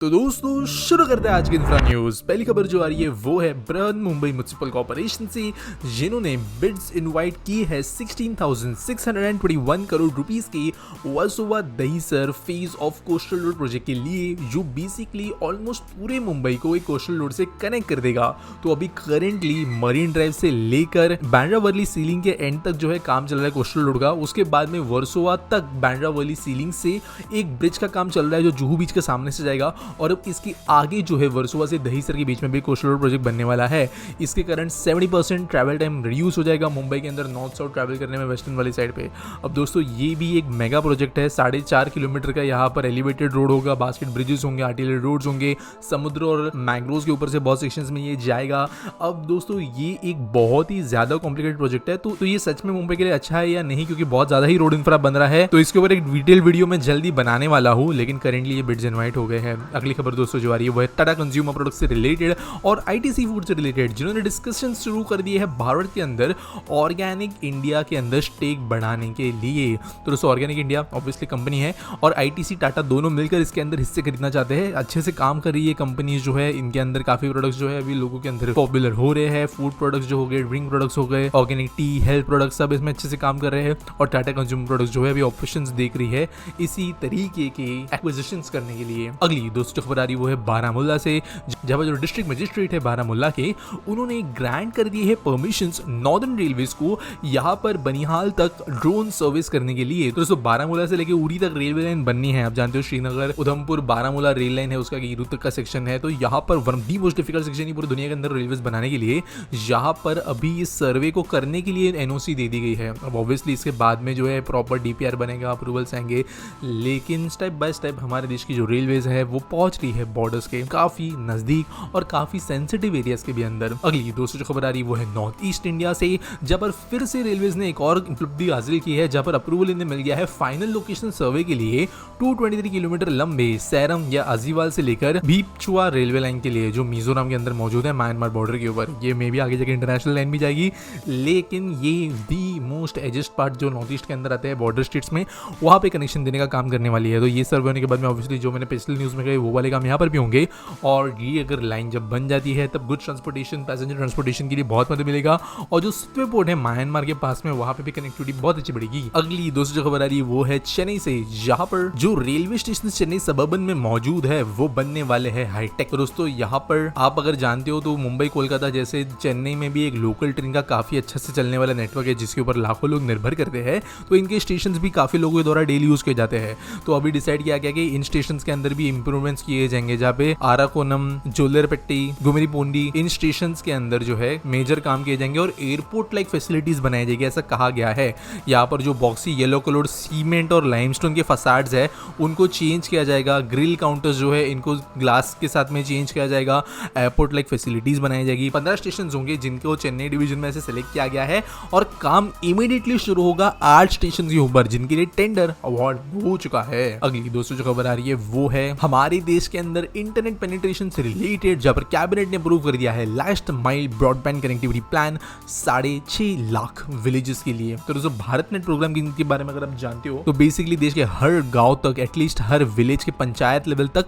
तो दोस्तों शुरू करते हैं आज की इंफ्रा न्यूज। पहली खबर जो आ रही है वो है बृहन मुंबई म्युनिसिपल कॉर्पोरेशन से, जिन्होंने बिड्स इनवाइट की है 16,621 करोड़ रुपीस की Versova Dahisar phase of coastal road project के लिए, जो बेसिकली ऑलमोस्ट पूरे मुंबई को एक कोस्टल रोड से कनेक्ट कर देगा। तो अभी करेंटली मरीन ड्राइव से लेकर बांद्रावली सीलिंग के एंड तक जो है काम चल रहा है कोस्टल रोड का। उसके बाद में वर्सोवा तक बांद्रावली सीलिंग से एक ब्रिज का काम चल रहा है जो जुहू बीच के सामने से जाएगा, और अब इसके आगे जो है वर्सोवा से दहीसर के बीच में भी कोस्टल रोड प्रोजेक्ट बनने वाला है। इसके कारण 70% ट्रैवल टाइम रिड्यूस हो जाएगा मुंबई के अंदर नॉर्थ साउथ ट्रैवल करने में वेस्टर्न वाली साइड पे। अब दोस्तों ये भी एक मेगा प्रोजेक्ट है, 4.5 किलोमीटर का यहाँ पर एलिवेटेड रोड होगा, बास्केट ब्रिजेस होंगे, आर्टिलरी रोड्स होंगे, समुद्र और मैंग्रोव्स के ऊपर से बहुत सेक्शंस में ये जाएगा। अब दोस्तों ये एक बहुत ही ज्यादा कॉम्प्लिकेटेड प्रोजेक्ट है, तो ये सच में मुंबई के लिए अच्छा है या नहीं, क्योंकि बहुत ज्यादा ही रोड इंफ्रा बन रहा है। तो इसके ऊपर एक डिटेल वीडियो में जल्दी बनाने वाला हूँ, लेकिन करेंटली ये बिड्स इनवाइट हो गए हैं। अगली खबर दोस्तों जो आ रही है वो है टाटा कंज्यूमर प्रोडक्ट से रिलेटेड और आईटीसी फूड से रिलेटेड, जिन्होंने डिस्कशन शुरू कर दिए है भारत के अंदर ऑर्गेनिक इंडिया के अंदर स्टेक बढ़ाने के लिए। तो दोस्तों ऑर्गेनिक इंडिया ऑब्वियसली कंपनी है और आईटीसी टाटा दोनों मिलकर इसके अंदर हिस्से खरीदना चाहते हैं। अच्छे से काम कर रही है कंपनी जो है, इनके अंदर काफी प्रोडक्ट्स जो है अभी लोगों के अंदर पॉपुलर हो रहे हैं। फूड प्रोडक्ट्स जो हो गए, ड्रिंक प्रोडक्ट्स हो गए, ऑर्गेनिक टी, हेल्थ प्रोडक्ट्स, सब इसमें अच्छे से काम कर रहे हैं। और टाटा कंज्यूमर प्रोडक्ट्स जो है अभी ऑप्शंस देख रही है इसी तरीके के एक्विजिशंस करने के लिए। अगली दोस्तों खबर आ रही वो है बारामूला से, जहां जो डिस्ट्रिक्ट मजिस्ट्रेट है बारामूला के, उन्होंने ग्रांट कर दी है परमिशंस नॉर्दर्न रेलवेज को यहाँ पर बनिहाल तक ड्रोन सर्विस करने के लिए। तो दोस्तों बारामूला से लेके उड़ी तक रेलवे लाइन बननी है। आप जानते हो श्रीनगर उधमपुर बारामूला रेल लाइन है, उसका गिरू तक का सेक्शन है। तो यहाँ पर one of the most difficult section ही पूरी दुनिया के अंदर रेलवेज बनाने के लिए, यहाँ पर अभी इस सर्वे को करने के लिए एनओसी दे दी गई है। अब ऑब्वियसली इसके बाद में जो है प्रॉपर डीपीआर बनेगा, अप्रूवल्स आएंगे, लेकिन स्टेप बाय स्टेप हमारे देश की जो रेलवेज है वो पहुंच रही है बॉर्डर्स के काफी नजदीक और काफी सेंसिटिव एरियाज के भी अंदर। अगली दोस्तों जो खबर आ रही है वो है नॉर्थ ईस्ट इंडिया से, जहां पर फिर से रेलवेज ने एक और उपलब्धि हासिल की है, जहां पर अप्रूवल इन्हें मिल गया है फाइनल लोकेशन सर्वे के लिए 223 किलोमीटर लंबे सैरम या अजीवाल से लेकर भीपचुआ रेलवे लाइन के लिए, जो मिजोरम के अंदर मौजूद है म्यांमार बॉर्डर के ऊपर। ये मे भी आगे जाके इंटरनेशनल लाइन भी जाएगी, लेकिन ये दी मोस्ट एजेस्ट पार्ट जो नॉर्थ ईस्ट के अंदर आते हैं बॉर्डर स्टेट्स में, वहां पे कनेक्शन देने का काम करने वाली है। तो ये सर्वे होने के बाद में ऑब्वियसली जो मैंने पिछले न्यूज में कही वो वाले काम यहाँ पर भी होंगे, और ये अगर लाइन जब बन जाती है तब गुड्स ट्रांसपोर्टेशन, पैसेंजर ट्रांसपोर्टेशन के लिए बहुत मदद मिलेगा। और जो सितवे पोर्ट है म्यांमार के पास में, वहां पे भी कनेक्टिविटी बहुत अच्छी बढ़ेगी। अगली दोस्तों जो खबर आ रही है वो है चेन्नई से, जहां पर जो रेलवे स्टेशन चेन्नई सबअर्बन में मौजूद है वो बनने वाले हैं हाईटेक। दोस्तों यहाँ पर आप अगर जानते हो तो मुंबई कोलकाता जैसे चेन्नई में भी एक लोकल ट्रेन का काफी अच्छा से चलने वाला नेटवर्क है, जिसके ऊपर लाखों लोग निर्भर करते हैं। तो इनके स्टेशन भी काफी लोगों के द्वारा डेली यूज किए जाते हैं। तो अभी डिसाइड किया गया कि इन स्टेशन के अंदर भी इंप्रूवमेंट्स किए जाएंगे, जहाँ पे आराकोनम, जोलरपेट्टी, गुमिरीपोंडी, इन स्टेशंस के अंदर जो है मेजर काम किए जाएंगे और एयरपोर्ट लाइक फैसिलिटीज बनाई जाएगी, ऐसा कहा गया है। यहाँ पर जो बॉक्सी येलो कलर सीमेंट और लाइमस्टोन के फसाड्स है उनको चेंज किया जाएगा, ग्रिल काउंटर्स जो है इनको ग्लास के साथ में चेंज किया जाएगा, एयरपोर्ट लाइक फैसिलिटीज बनाई जाएगी। 15 स्टेशन होंगे जिनको चेन्नई डिवीजन में से सिलेक्ट किया गया है, और काम इमीडिएटली शुरू होगा 8 स्टेशन के ऊपर, जिनके लिए टेंडर अवार्ड हो चुका है। अगली दोस्तों जो खबर आ रही है वो है हमारे देश के अंदर इंटरनेट पेनिट्रेशन से रिलेटेड, जहां पर कैबिनेट ने अप्रूव कर दिया है last mile broadband connectivity plan 6.5 lakh villages के लिए। तो दोस्तों भारत नेट प्रोग्राम के बारे में अगर आप जानते हो तो बेसिकली देश के हर गांव तक, एटलीस्ट हर विलेज के पंचायत लेवल तक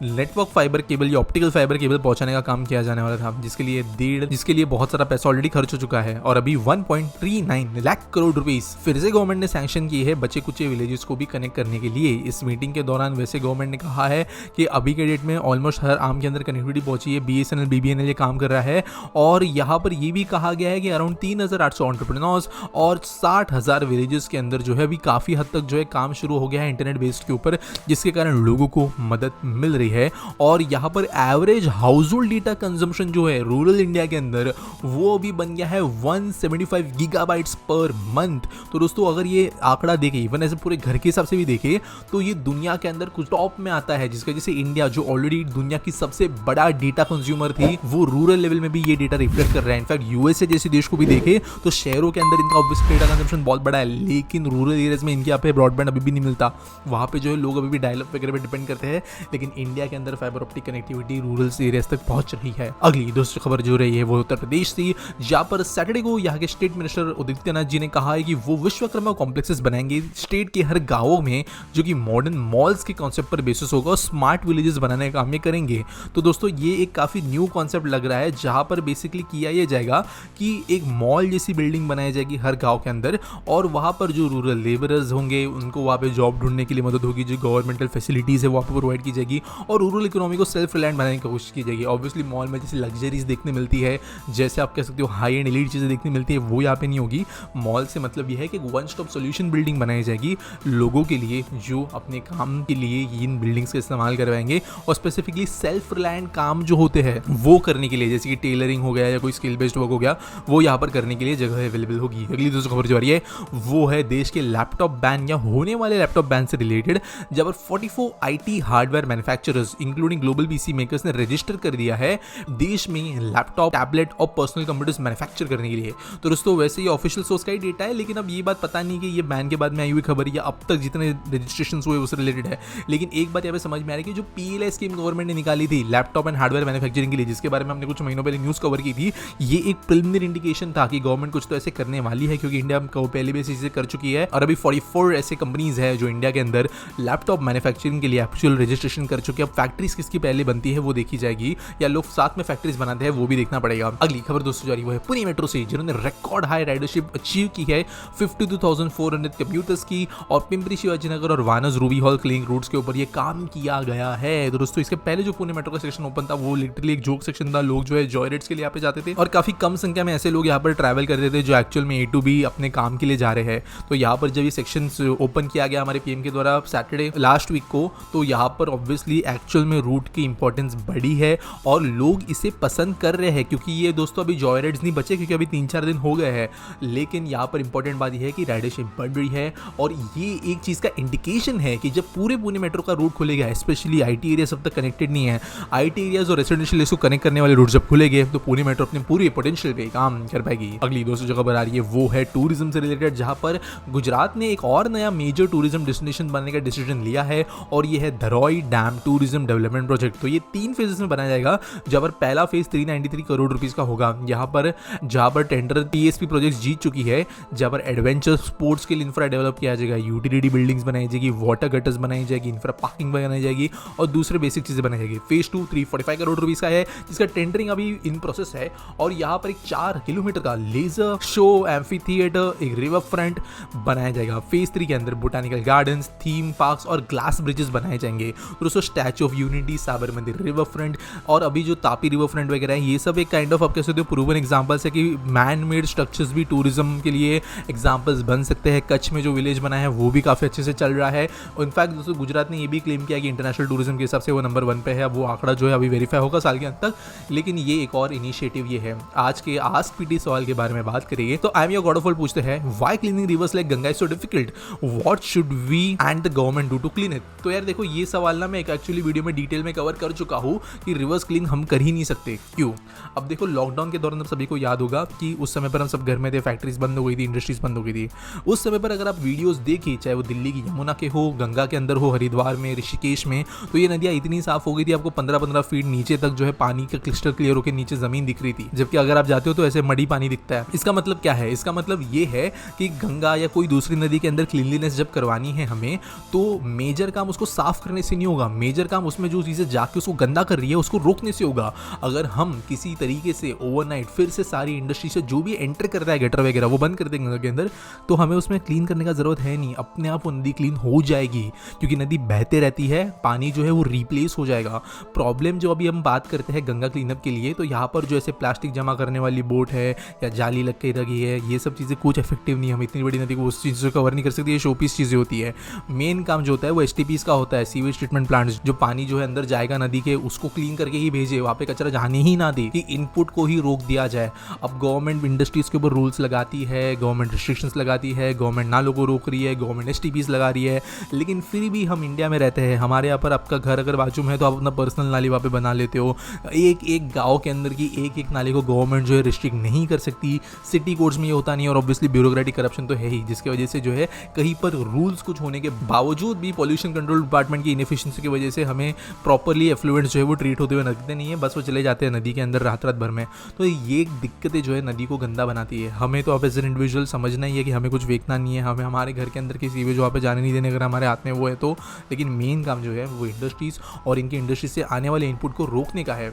नेटवर्क फाइबर केबल या ऑप्टिकल फाइबर केबल पहुंचाने का काम किया जाने वाला था, जिसके लिए बहुत सारा पैसा ऑलरेडी खर्च हो चुका है। और अभी 1.39 लाख करोड़ रुपीस फिर से गवर्नमेंट ने सैंक्शन की है बचे कुचे विलेजेस को भी कनेक्ट करने के लिए। इस मीटिंग के दौरान वैसे गवर्नमेंट ने कहा है कि अभी के डेट में ऑलमोस्ट हर आम के अंदर कनेक्टिविटी पहुंची है, बीएसएनएल, बीबीएनएल ये काम कर रहा है। और यहाँ पर ये भी कहा गया है कि अराउंड 3,800 एंटरप्रेन्योर्स और 60,000 विलेजेस के अंदर जो है अभी काफी हद तक जो है काम शुरू हो गया है इंटरनेट बेस्ड के ऊपर, जिसके कारण लोगों को मदद मिल रही है। और यहाँ पर average house hold data consumption जो है रूरल इंडिया के अंदर वो भी बन गया है 175 गीगाबाइट्स पर मंथ। तो दोस्तों अगर ये आंकड़ा देखे, इवन ऐसे पूरे घर के हिसाब से भी देखे, तो ये दुनिया के अंदर कुछ टॉप में आता है, जिसका जैसे इंडिया जो ऑलरेडी दुनिया की सबसे बड़ा डेटा कंज्यूमर थी, वो रूरल लेवल में भी ये डेटा रिफ्लेक्ट कर रहा है। इनफैक्ट यूएसए जैसे देश को भी देखे तो शहरों के अंदर इनका ऑब्वियसली डेटा कंजम्पशन बहुत बड़ा है, लेकिन रूरल एरियाज में इनके यहाँ पे ब्रॉडबैंड अभी भी नहीं मिलता। वहाँ पे जो है लोग अभी भी डायल अप वगैरह पे डिपेंड करते हैं, लेकिन इंडिया के अंदर fibre optic connectivity rural areas तक पहुंच रही है। अगली दोस्तों खबर जो रही है वो उत्तर प्रदेश थी, जहाँ पर सैटरडे को यहाँ के स्टेट मिनिस्टर उदित्य आदित्यनाथ जी ने कहा है कि वो विश्वकर्मा कॉम्प्लेक्सेस बनाएंगे स्टेट के हर गाँवों में, जो कि मॉडर्न मॉल्स के कॉन्सेप्ट पर बेसिस होगा और स्मार्ट विलेजेस बनाने का काम ये करेंगे। तो दोस्तों ये एक काफ़ी न्यू कॉन्सेप्ट लग रहा है, जहाँ पर बेसिकली किया ये जाएगा कि एक मॉल जैसी बिल्डिंग बनाई जाएगी हर गाँव के अंदर, और वहाँ पर जो रूरल लेबरर्स होंगे उनको वहाँ पे जॉब ढूंढने के लिए मदद होगी, जो गवर्नमेंटल फैसिलिटीज़ है वहाँ पर प्रोवाइड की जाएगी, और रूरल इकोनॉमी को सेल्फ रिलायंट बनाने की कोशिश की जाएगी। ऑब्वियसली मॉल में जैसे लग्जरीज देखने मिलती है, जैसे आप कह सकते हो हाई एंड एलीट चीज़ें देखने मिलती है, वो यहाँ पे नहीं होगी। मॉल से मतलब यह है कि वन स्टॉप सोल्यूशन बिल्डिंग बनाई जाएगी लोगों के लिए, जो अपने काम के लिए इन बिल्डिंग्स का इस्तेमाल करवाएंगे, और स्पेसिफिकली सेल्फ रिलायंट काम जो होते हैं वो करने के लिए, जैसे कि टेलरिंग हो गया या कोई स्किल बेस्ड वर्क हो गया, वो यहाँ पर करने के लिए जगह अवेलेबल होगी। अगली दोस्तों खबर जो आ रही है वो है देश के लैपटॉप बैन या होने वाले लैपटॉप बैन से रिलेटेड, जब 44 IT hardware manufacturers including global PC makers ने रजिस्टर कर दिया है देश में लैपटॉप, टैबलेट और पर्सनल कंप्यूटर्स मैन्युफैक्चर करने के लिए। तो दोस्तों वैसे ये ऑफिशियल सोर्स का ही डेटा है, लेकिन अब ये बात पता नहीं कि ये बैन के बाद में आई हुई खबर या अब तक जितने रजिस्ट्रेशन हुए उससे रिलेटेड है। लेकिन एक बात यहाँ पे समझ में आ रही है कि जो PLI स्कीम गवर्नमेंट ने निकाली थी लैपटॉप एंड हार्डवेयर मैन्युफैक्चरिंग के लिए, जिसके बारे में हमने कुछ महीनों पहले न्यूज़ कवर की थी, ये एक प्रिलिमिनरी इंडिकेशन था कि गवर्नमेंट कुछ तो ऐसे करने वाली है, क्योंकि इंडिया को पहले भी ऐसी चीज़ें कर चुकी है, और अभी 44 ऐसे कंपनीज है जो इंडिया के अंदर लैपटॉप मैन्युफैक्चरिंग के लिए एक्चुअल रजिस्ट्रेशन कर चुके हैं। अब फैक्ट्रीज किसकी पहले बनती है वो देखी जाएगी, या लोग साथ में फैक्ट्रीज बनाते हैं वो भी देखना पड़ेगा। अगली खबर दोस्तों जारी वो है पुणे मेट्रो से, जिन्होंने रिकॉर्ड हाई राइडरशिप अचीव की है 52,400 कम्यूटर्स की, और पिंपरी शिवाजीनगर और वानस रूबी हॉल क्लिंग रूट्स के ऊपर ये काम किया गया है। तो दोस्तों इसके पहले जो पुणे मेट्रो का सेक्शन ओपन था वो लिटरली एक जोक सेक्शन था, लोग जो है जॉय राइड्स के लिए यहाँ पे जाते थे, और काफी कम संख्या में ऐसे लोग यहाँ पर ट्रैवल करते थे जो एक्चुअल में A to B अपने काम के लिए जा रहे हैं। तो यहाँ पर जब ये सेक्शन ओपन किया गया हमारे PM के द्वारा सैटरडे लास्ट वीक को, तो यहाँ पर ऑब्वियसली एक्चुअल में रूट की इंपॉर्टेंस बढ़ी है और लोग इसे पसंद कर रहे हैं, क्योंकि ये दोस्तों अभी जॉय राइड्स नहीं बचे, क्योंकि अभी 3-4 दिन हो गए हैं, लेकिन यहाँ पर इंपॉर्टेंट बात यह है कि राइडरशिप बढ़ रही है, और ये एक चीज़ का इंडिकेशन है कि जब पूरे पुणे मेट्रो का रूट खुलेगा, स्पेशली IT एरिया सब तक कनेक्टेड नहीं है, IT एरियाज और रेसिडेंशियल इसको कनेक्ट करने वाले रूट जब खुलेंगे तो पुणे मेट्रो अपने पूरी पोटेंशियल पे काम कर पाएगी। अगली दोस्तों जो खबर आ रही है वो है टूरिज्म से रिलेटेड, जहाँ पर गुजरात ने एक और नया मेजर टूरिज्म डेस्टिनेशन बनने का डिसीजन लिया है, और ये है Dharoi dam tourism development project. तो ये 3 फेजेस में बनाया जाएगा, जहाँ पर पहला फेज 393 करोड़ रुपीस का होगा, यहाँ पर जहाँ पर टेंडर PSP प्रोजेक्ट जीत चुकी है, जहाँ पर एडवेंचर स्पोर्ट्स के लिए इंफ्रा डेवलप किया जाएगा, यूटिलिटी बिल्डिंग्स बनाई जाएगी, वाटर गटर्स बनाई जाएगी, इंफ्रा पार्किंग बनाई जाएगी, और दूसरे बेसिक चीजें बनाई जाएगी। फेज 2 345 करोड़ रुपीस का है, जिसका टेंडरिंग अभी इन प्रोसेस है, और यहाँ पर एक 4 किलोमीटर का लेजर शो एम्फी थिएटर, एक रिवर फ्रंट बनाया जाएगा। फेज 3 के अंदर बोटानिकल गार्डन्स, थीम पार्क्स और ग्लास ब्रिजेस बनाए जाएंगे। दोस्तों statue of unity, Sabarmati river front, और अभी जो तापी रिवर फ्रंट वगैरह है, ये सब एक काइंड ऑफ आप कह सकते हो प्रूवन एग्जांपल्स है कि मैन मेड स्ट्रक्चर्स भी टूरिज्म के लिए एग्जांपल्स बन सकते हैं। कच्छ में जो विलेज बना है वो भी काफ़ी अच्छे से चल रहा है। इनफैक्ट दोस्तों गुजरात ने ये भी क्लेम किया कि इंटरनेशनल टूरिज्म के हिसाब से वो नंबर 1 पे है। वो आंकड़ा जो है अभी वेरीफाई होगा साल के अंत तक, लेकिन ये एक और इनिशिएटिव ये है। आज के आस्क पीटी सवाल के बारे में बात करिए तो I am your god of all पूछते हैं, why cleaning rivers like Ganga is so difficult, what should we and the government do to clean it. तो यार देखो ये सवाल ना मैं एक एक्चुअली वीडियो में डिटेल में कवर कर चुका हूँ कि रिवर्स क्लीन हम कर ही नहीं सकते। क्यों? अब देखो लॉकडाउन के दौरान सभी को याद होगा कि उस समय पर हम सब घर में थे, फैक्ट्रीज बंद हो गई थी, इंडस्ट्रीज बंद हो गई थी। उस समय पर अगर आप वीडियोस देखिए, चाहे वो दिल्ली की यमुना के हो, गंगा के अंदर हो, हरिद्वार में, ऋषिकेश में, तो ये नदियाँ इतनी साफ हो गई थी, आपको 15-15 फीट नीचे तक जो है पानी का क्लिस्टर क्लियर होकर नीचे जमीन दिख रही थी। जबकि अगर आप जाते हो तो ऐसे मडी पानी दिखता है। इसका मतलब क्या है? इसका मतलब ये है कि गंगा या कोई दूसरी नदी के अंदर क्लीनलीनेस जब करवानी है हमें, तो मेजर काम उसको साफ करने से नहीं होगा। मेजर काम उसमें जो चीज़ें जाके उसको गंदा कर रही है उसको रोकने से होगा। अगर हम किसी तरीके से ओवरनाइट फिर से सारी इंडस्ट्री से जो भी एंटर करता है गटर वगैरह वो बंद कर देंगे गंगा के अंदर, तो हमें उसमें क्लीन करने का जरूरत है नहीं, अपने आप वो नदी क्लीन हो जाएगी, क्योंकि नदी बहते रहती है, पानी जो है वो रिप्लेस हो जाएगा। प्रॉब्लम जो अभी हम बात करते हैं गंगा क्लीनअप के लिए, तो यहाँ पर जो ऐसे प्लास्टिक जमा करने वाली बोट है या जाली लग के लगी है, ये सब चीज़ें कुछ इफेक्टिव नहीं। हम इतनी बड़ी नदी को उस चीज़ से कवर नहीं कर सकती, ये शोपीस चीज़ें होती है। मेन काम जो होता है वो STPs का होता है, सीवेज ट्रीटमेंट प्लांट्स, जो पानी जो है अंदर जाएगा नदी के उसको क्लीन करके ही भेजे, वहाँ पे कचरा जाने ही ना दे, कि इनपुट को ही रोक दिया जाए। अब गवर्नमेंट इंडस्ट्रीज के ऊपर रूल्स लगाती है, गवर्नमेंट रिस्ट्रिक्शंस लगाती है, गवर्नमेंट नालों को रोक रही है, गवर्नमेंट STPs लगा रही है, लेकिन फिर भी हम इंडिया में रहते हैं। हमारे यहाँ पर आपका घर अगर बाजू में है तो आप अपना पर्सनल नाली वहाँ पे बना लेते हो। एक गाँव के अंदर की एक नाली को गवर्नमेंट जो है रिस्ट्रिक्ट नहीं कर सकती। सिटी कोड्स में ये होता नहीं, और ऑब्वियसली ब्यूरोक्रेटिक करप्शन तो है ही, जिसकी वजह से जो है कहीं पर रूल्स कुछ होने के बावजूद भी पॉल्यूशन कंट्रोल डिपार्टमेंट की इनएफिशिएंसी की वजह से हमें प्रॉपर्ली एफ्लुएंट्स जो है वो ट्रीट होते हुए नजर नहीं है, बस वो चले जाते हैं नदी के अंदर रात भर में। तो ये दिक्कतें जो है नदी को गंदा बनाती है। हमें तो अब एज एन इंडिविजुअल समझना ही है कि हमें कुछ बेचना नहीं है, हमें हमारे घर के अंदर किसी भी जगह पे जाने नहीं देने, अगर हमारे हाथ में वो है तो। लेकिन मेन काम जो है वो इंडस्ट्रीज़ और इनकी इंडस्ट्री से आने वाले इनपुट को रोकने का है।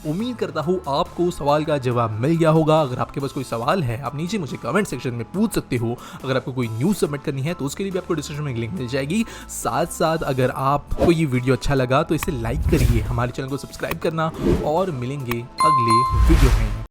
उम्मीद करता हूँ आपको सवाल का जवाब मिल गया होगा। अगर आपके पास कोई सवाल है आप नीचे मुझे कमेंट सेक्शन में पूछ सकते हो। अगर आपको कोई न्यूज़ सबमिट करनी है तो उसके लिए भी आपको डिस्क्रिप्शन में लिंक मिल जाएगी। साथ साथ अगर आपको ये वीडियो अच्छा लगा तो इसे लाइक करिए, हमारे चैनल को सब्सक्राइब करना, और मिलेंगे अगले वीडियो में।